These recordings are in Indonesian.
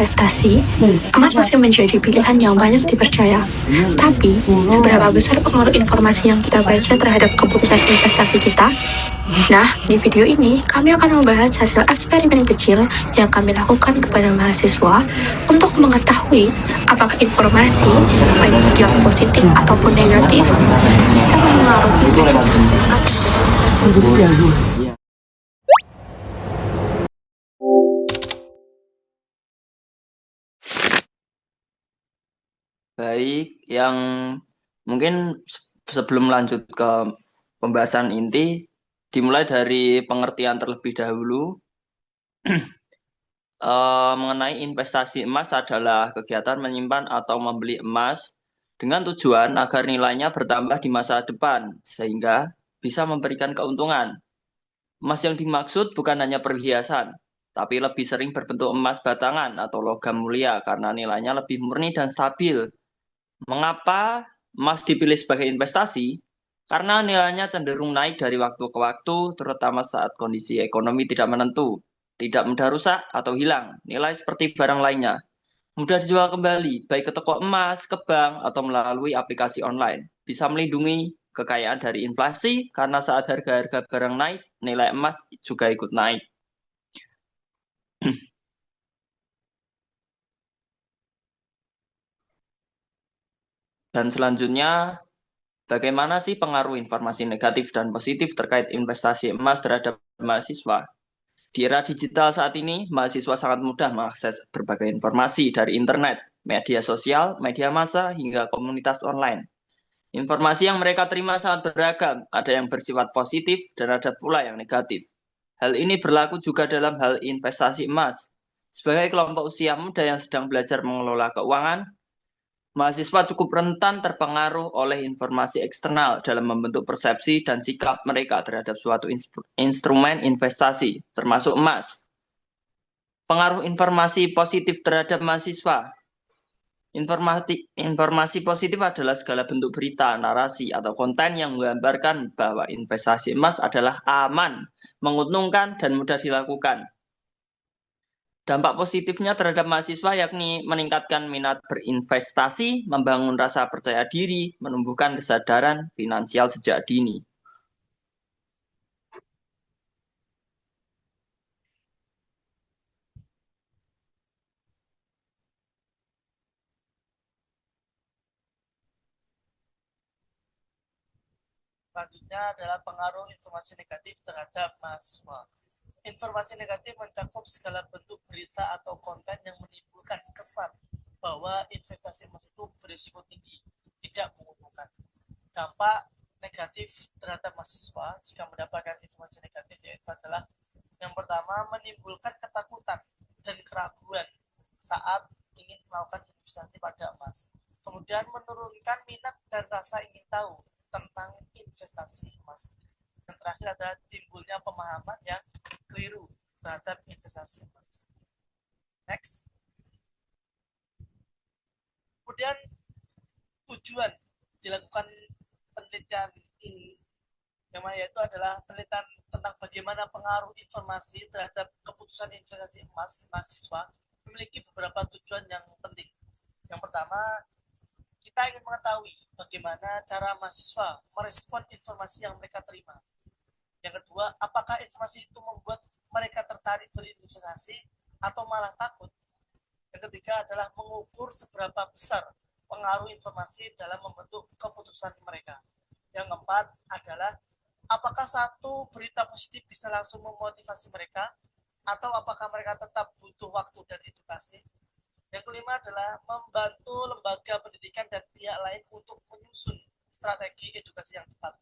investasi, emas masih menjadi pilihan yang banyak dipercaya. Tapi, seberapa besar pengaruh informasi yang kita baca terhadap keputusan investasi kita? Nah, di video ini kami akan membahas hasil eksperimen kecil yang kami lakukan kepada mahasiswa untuk mengetahui apakah informasi, baik yang positif ataupun negatif, bisa mempengaruhi persepsi mereka terhadap investasi. Baik, yang mungkin sebelum lanjut ke pembahasan inti, dimulai dari pengertian terlebih dahulu. Mengenai investasi emas adalah kegiatan menyimpan atau membeli emas dengan tujuan agar nilainya bertambah di masa depan, sehingga bisa memberikan keuntungan. Emas yang dimaksud bukan hanya perhiasan, tapi lebih sering berbentuk emas batangan atau logam mulia karena nilainya lebih murni dan stabil. Mengapa emas dipilih sebagai investasi? Karena nilainya cenderung naik dari waktu ke waktu, terutama saat kondisi ekonomi tidak menentu, tidak mudah rusak atau hilang. Nilai seperti barang lainnya mudah dijual kembali, baik ke toko emas, ke bank, atau melalui aplikasi online. Bisa melindungi kekayaan dari inflasi karena saat harga-harga barang naik, nilai emas juga ikut naik. Dan selanjutnya, bagaimana sih pengaruh informasi negatif dan positif terkait investasi emas terhadap mahasiswa? Di era digital saat ini, mahasiswa sangat mudah mengakses berbagai informasi dari internet, media sosial, media massa, hingga komunitas online. Informasi yang mereka terima sangat beragam, ada yang bersifat positif dan ada pula yang negatif. Hal ini berlaku juga dalam hal investasi emas. Sebagai kelompok usia muda yang sedang belajar mengelola keuangan, mahasiswa cukup rentan terpengaruh oleh informasi eksternal dalam membentuk persepsi dan sikap mereka terhadap suatu instrumen investasi, termasuk emas. Pengaruh informasi positif terhadap mahasiswa. Informasi positif adalah segala bentuk berita, narasi, atau konten yang menggambarkan bahwa investasi emas adalah aman, menguntungkan, dan mudah dilakukan. Dampak positifnya terhadap mahasiswa yakni meningkatkan minat berinvestasi, membangun rasa percaya diri, menumbuhkan kesadaran finansial sejak dini. Selanjutnya adalah pengaruh informasi negatif terhadap mahasiswa. Informasi negatif mencakup segala bentuk berita atau konten yang menimbulkan kesan bahwa investasi emas itu berisiko tinggi, tidak menguntungkan. Dampak negatif terhadap mahasiswa jika mendapatkan informasi negatif yaitu adalah yang pertama, menimbulkan ketakutan dan keraguan saat ingin melakukan investasi pada emas. Kemudian menurunkan minat dan rasa ingin tahu tentang investasi emas. Yang terakhir adalah timbulnya pemahaman yang keliru terhadap investasi emas. Next. Kemudian tujuan dilakukan penelitian ini yang mana yaitu adalah penelitian tentang bagaimana pengaruh informasi terhadap keputusan investasi emas mahasiswa memiliki beberapa tujuan yang penting. Yang pertama, kita ingin mengetahui bagaimana cara mahasiswa merespon informasi yang mereka terima. Yang kedua, apakah informasi itu membuat mereka tertarik berinvestasi atau malah takut. Yang ketiga adalah mengukur seberapa besar pengaruh informasi dalam membentuk keputusan mereka. Yang keempat adalah apakah satu berita positif bisa langsung memotivasi mereka atau apakah mereka tetap butuh waktu dan edukasi. Yang kelima adalah membantu lembaga pendidikan dan pihak lain untuk menyusun strategi edukasi yang tepat.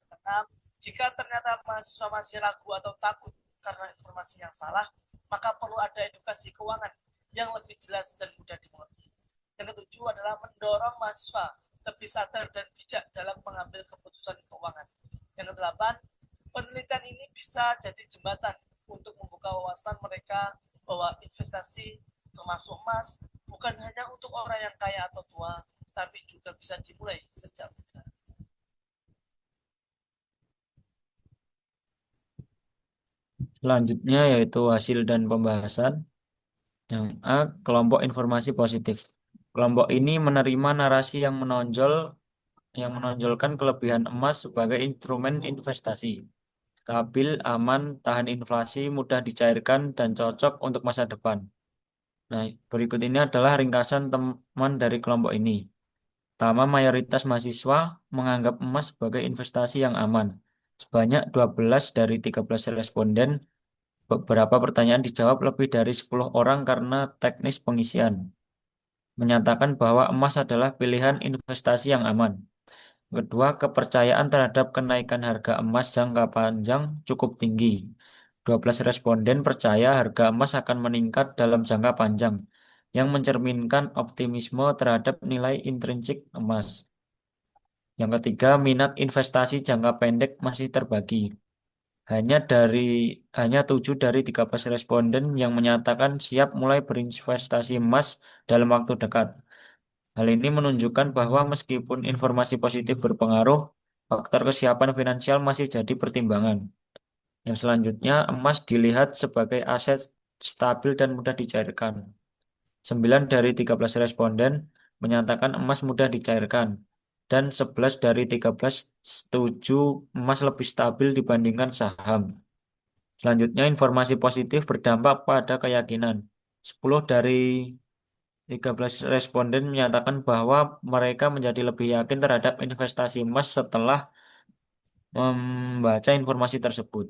Keenam, jika ternyata mahasiswa masih ragu atau takut karena informasi yang salah, maka perlu ada edukasi keuangan yang lebih jelas dan mudah dimengerti. Yang ketujuh adalah mendorong mahasiswa lebih sadar dan bijak dalam mengambil keputusan keuangan. Yang kedelapan, penelitian ini bisa jadi jembatan untuk membuka wawasan mereka bahwa investasi termasuk emas bukan hanya untuk orang yang kaya atau tua, tapi juga bisa dimulai sejak muda. Selanjutnya yaitu hasil dan pembahasan. Yang A, kelompok informasi positif. Kelompok ini menerima narasi yang menonjolkan kelebihan emas sebagai instrumen investasi. Stabil, aman, tahan inflasi, mudah dicairkan, dan cocok untuk masa depan. Nah, berikut ini adalah ringkasan teman dari kelompok ini. Pertama, mayoritas mahasiswa menganggap emas sebagai investasi yang aman. Sebanyak 12 dari 13 responden, beberapa pertanyaan dijawab lebih dari 10 orang karena teknis pengisian. Menyatakan bahwa emas adalah pilihan investasi yang aman. Kedua, kepercayaan terhadap kenaikan harga emas jangka panjang cukup tinggi. 12 responden percaya harga emas akan meningkat dalam jangka panjang, yang mencerminkan optimisme terhadap nilai intrinsik emas. Yang ketiga, minat investasi jangka pendek masih terbagi. Hanya dari hanya 7 dari 13 responden yang menyatakan siap mulai berinvestasi emas dalam waktu dekat. Hal ini menunjukkan bahwa meskipun informasi positif berpengaruh, faktor kesiapan finansial masih jadi pertimbangan. Yang selanjutnya, emas dilihat sebagai aset stabil dan mudah dicairkan. 9 dari 13 responden menyatakan emas mudah dicairkan, dan 11 dari 13 setuju emas lebih stabil dibandingkan saham. Selanjutnya, informasi positif berdampak pada keyakinan. 10 dari 13 responden menyatakan bahwa mereka menjadi lebih yakin terhadap investasi emas setelah membaca informasi tersebut.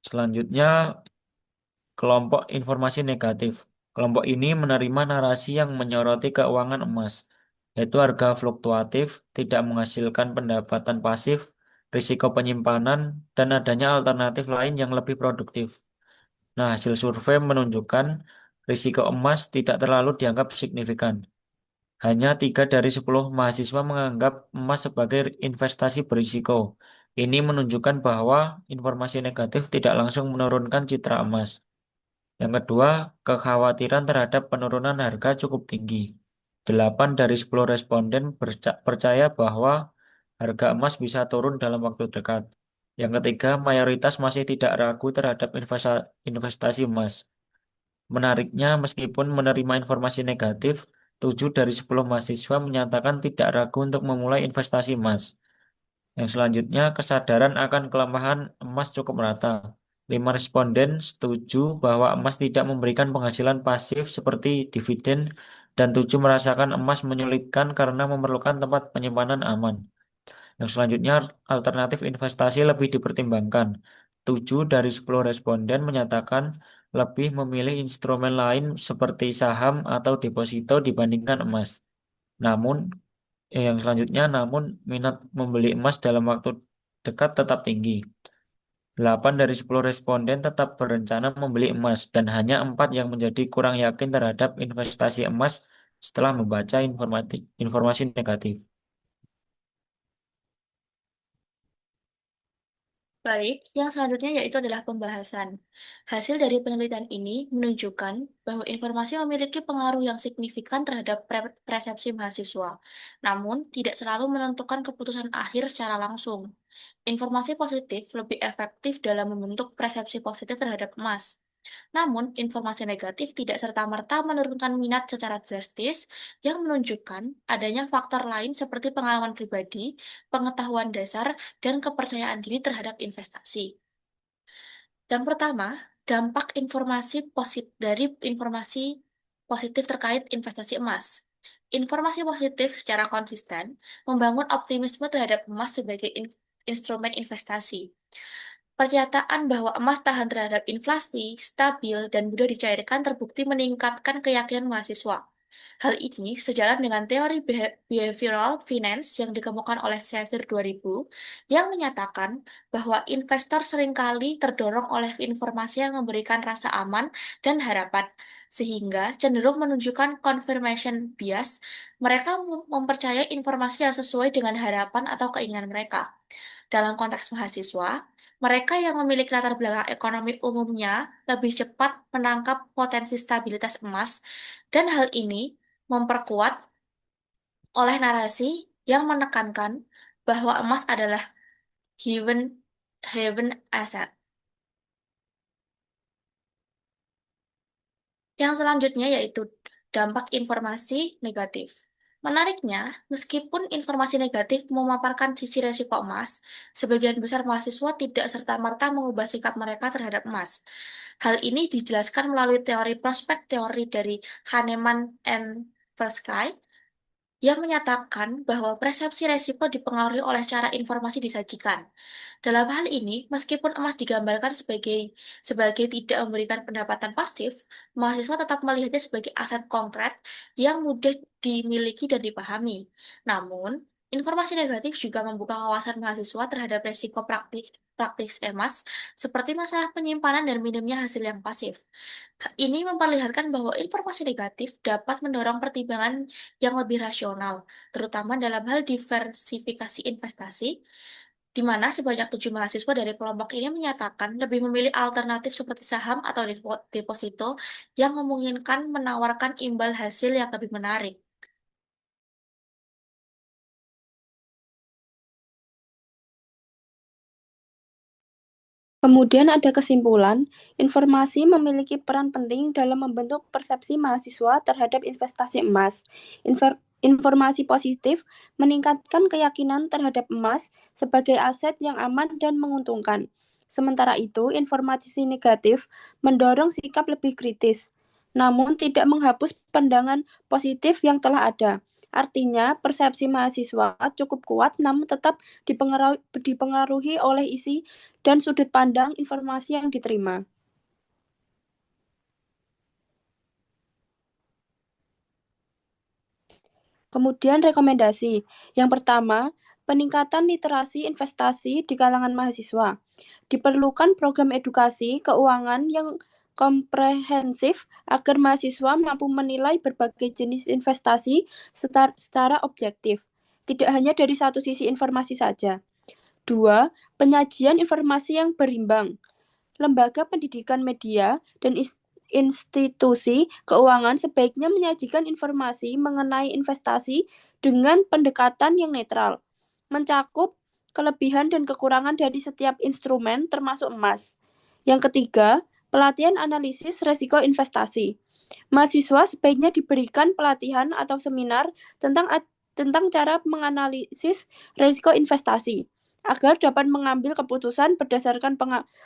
Selanjutnya, kelompok informasi negatif. Kelompok ini menerima narasi yang menyoroti keuangan emas, yaitu harga fluktuatif, tidak menghasilkan pendapatan pasif, risiko penyimpanan, dan adanya alternatif lain yang lebih produktif. Nah, hasil survei menunjukkan risiko emas tidak terlalu dianggap signifikan. Hanya 3 dari 10 mahasiswa menganggap emas sebagai investasi berisiko. Ini menunjukkan bahwa informasi negatif tidak langsung menurunkan citra emas. Yang kedua, kekhawatiran terhadap penurunan harga cukup tinggi. 8 dari 10 responden percaya bahwa harga emas bisa turun dalam waktu dekat. Yang ketiga, mayoritas masih tidak ragu terhadap investasi emas. Menariknya, meskipun menerima informasi negatif, 7 dari 10 mahasiswa menyatakan tidak ragu untuk memulai investasi emas. Yang selanjutnya, kesadaran akan kelemahan emas cukup merata. 5 responden setuju bahwa emas tidak memberikan penghasilan pasif seperti dividen, dan 7 merasakan emas menyulitkan karena memerlukan tempat penyimpanan aman. Yang selanjutnya, alternatif investasi lebih dipertimbangkan. 7 dari 10 responden menyatakan lebih memilih instrumen lain seperti saham atau deposito dibandingkan emas. Namun, namun minat membeli emas dalam waktu dekat tetap tinggi. 8 dari 10 responden tetap berencana membeli emas dan hanya 4 yang menjadi kurang yakin terhadap investasi emas setelah membaca informasi negatif. Baik, yang selanjutnya yaitu adalah pembahasan. Hasil dari penelitian ini menunjukkan bahwa informasi memiliki pengaruh yang signifikan terhadap persepsi mahasiswa, namun tidak selalu menentukan keputusan akhir secara langsung. Informasi positif lebih efektif dalam membentuk persepsi positif terhadap emas. Namun, informasi negatif tidak serta-merta menurunkan minat secara drastis, yang menunjukkan adanya faktor lain seperti pengalaman pribadi, pengetahuan dasar, dan kepercayaan diri terhadap investasi. Yang pertama, dampak informasi positif terkait investasi emas. Informasi positif secara konsisten membangun optimisme terhadap emas sebagai instrumen investasi. Pernyataan bahwa emas tahan terhadap inflasi, stabil, dan mudah dicairkan terbukti meningkatkan keyakinan mahasiswa. Hal ini sejalan dengan teori behavioral finance yang dikemukakan oleh Shafir 2000, yang menyatakan bahwa investor seringkali terdorong oleh informasi yang memberikan rasa aman dan harapan, sehingga cenderung menunjukkan confirmation bias. Mereka mempercayai informasi yang sesuai dengan harapan atau keinginan mereka. Dalam konteks mahasiswa, mereka yang memiliki latar belakang ekonomi umumnya lebih cepat menangkap potensi stabilitas emas, dan hal ini memperkuat oleh narasi yang menekankan bahwa emas adalah haven haven asset. Yang selanjutnya yaitu dampak informasi negatif. Menariknya, meskipun informasi negatif memaparkan sisi resiko emas, sebagian besar mahasiswa tidak serta-merta mengubah sikap mereka terhadap emas. Hal ini dijelaskan melalui teori prospek teori dari Kahneman and Tversky yang menyatakan bahwa persepsi resiko dipengaruhi oleh cara informasi disajikan. Dalam hal ini, meskipun emas digambarkan sebagai tidak memberikan pendapatan pasif, mahasiswa tetap melihatnya sebagai aset konkret yang mudah dimiliki dan dipahami. Namun, informasi negatif juga membuka wawasan mahasiswa terhadap resiko praktis emas, seperti masalah penyimpanan dan minimnya hasil yang pasif. Ini memperlihatkan bahwa informasi negatif dapat mendorong pertimbangan yang lebih rasional, terutama dalam hal diversifikasi investasi, di mana sebanyak 7 mahasiswa dari kelompok ini menyatakan lebih memilih alternatif seperti saham atau deposito yang memungkinkan menawarkan imbal hasil yang lebih menarik. Kemudian ada kesimpulan, informasi memiliki peran penting dalam membentuk persepsi mahasiswa terhadap investasi emas. Informasi positif meningkatkan keyakinan terhadap emas sebagai aset yang aman dan menguntungkan. Sementara itu, informasi negatif mendorong sikap lebih kritis, namun tidak menghapus pandangan positif yang telah ada. Artinya, persepsi mahasiswa cukup kuat namun tetap dipengaruhi oleh isi dan sudut pandang informasi yang diterima. Kemudian rekomendasi. Yang pertama, peningkatan literasi investasi di kalangan mahasiswa. Diperlukan program edukasi keuangan yang komprehensif agar mahasiswa mampu menilai berbagai jenis investasi secara objektif, tidak hanya dari satu sisi informasi saja. 2. Penyajian informasi yang berimbang. Lembaga pendidikan media dan institusi keuangan sebaiknya menyajikan informasi mengenai investasi dengan pendekatan yang netral, mencakup kelebihan dan kekurangan dari setiap instrumen termasuk emas. Yang ketiga, pelatihan analisis resiko investasi. Mahasiswa sebaiknya diberikan pelatihan atau seminar tentang cara menganalisis resiko investasi agar dapat mengambil keputusan berdasarkan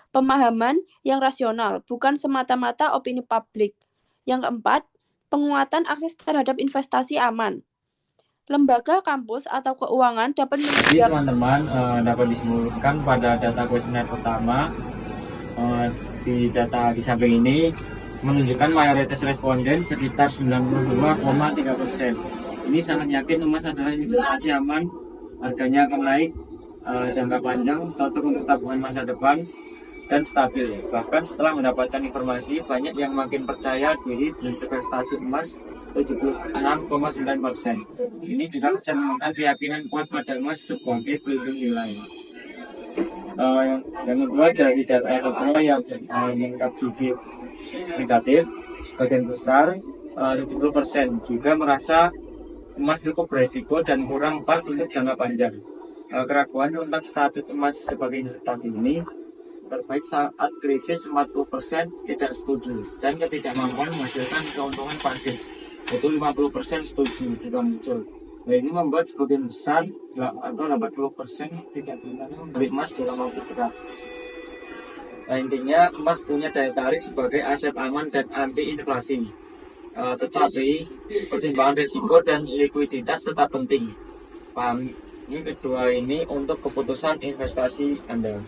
pemahaman yang rasional, bukan semata-mata opini publik. Yang keempat, penguatan akses terhadap investasi aman. Lembaga kampus atau keuangan dapat Jadi teman-teman dapat disimpulkan pada data kuesioner pertama di data di samping ini menunjukkan mayoritas responden sekitar 92,3%. Ini sangat yakin emas adalah investasi aman, harganya akan naik, jangka panjang, cocok untuk tabungan masa depan, dan stabil. Bahkan setelah mendapatkan informasi, banyak yang makin percaya diri investasi emas 76,9%. Ini juga mencerminkan keyakinan kuat pada emas sebagai pelindung nilai. Yang kedua dari data yang menganggap sisi negatif, sebagian besar 70% juga merasa emas cukup beresiko dan kurang pas untuk jangka panjang. Keraguan tentang status emas sebagai investasi ini terbaik saat krisis 40% tidak setuju dan ketidakmampuan menghasilkan keuntungan pasif, yaitu 50% setuju juga muncul. Nah, ini membuat sebagian besar atau 80% tidak benar membeli emas dalam waktu dekat. Nah, intinya emas punya daya tarik sebagai aset aman dan anti inflasi. Tetapi pertimbangan risiko dan likuiditas tetap penting. Pahami kedua ini untuk keputusan investasi Anda.